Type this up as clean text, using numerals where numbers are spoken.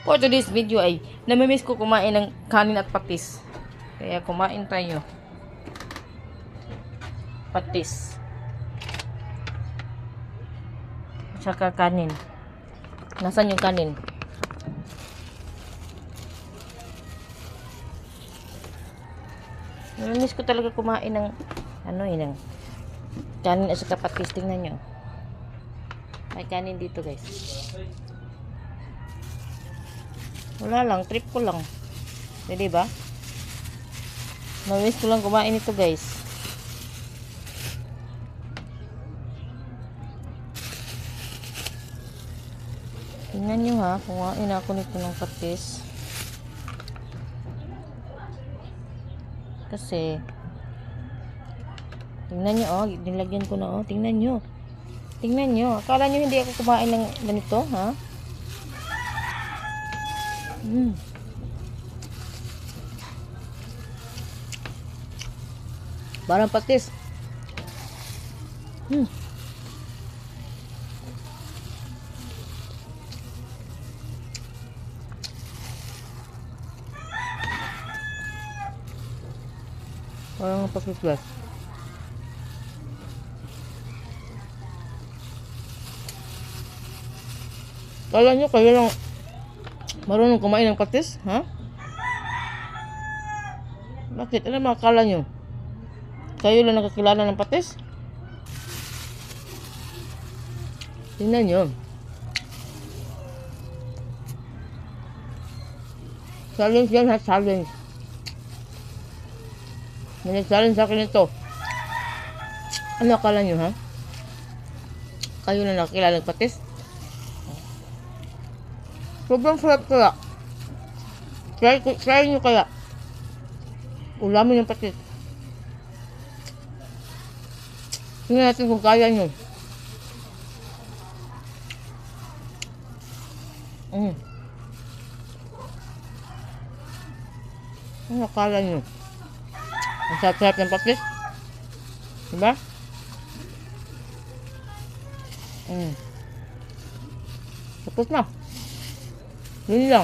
For today's video ay namimiss ko kumain ng kanin at patis. Kaya kumain tayo. Patis. Tsaka kanin. Nasaan yung kanin? Namimiss ko talaga kumain ng ng kanin at saka patis. Tingnan nyo. May kanin dito, guys. Wala lang, trip ko lang. Pwede ba? Namimiss ko lang kumain ito, guys. Tingnan nyo ha, kumain ako nito ng patis. Kasi, tingnan nyo, oh, nilagyan ko na, oh, tingnan nyo. Tingnan nyo, akala nyo hindi ako kumain ng ganito, ha? Parang patis. Parang patis guys. Kala nyo kayo lang marunong kumain ng patis, ha? Bakit? Ano makakala nyo? Kayo lang nakakilala ng patis? Tingnan nyo. Challenge yan ha, challenge. May nag-challenge sa akin ito. Ano akala nyo ha? Kayo lang nakakilala ng patis? Sobrang sarap kaya. Try nyo kaya. Ulamin yung patis. Tingnan natin kung kaya nyo. Ano akala nyo? Ang sarap-sarap ng patis. Diba? Tapos na. Yun lang.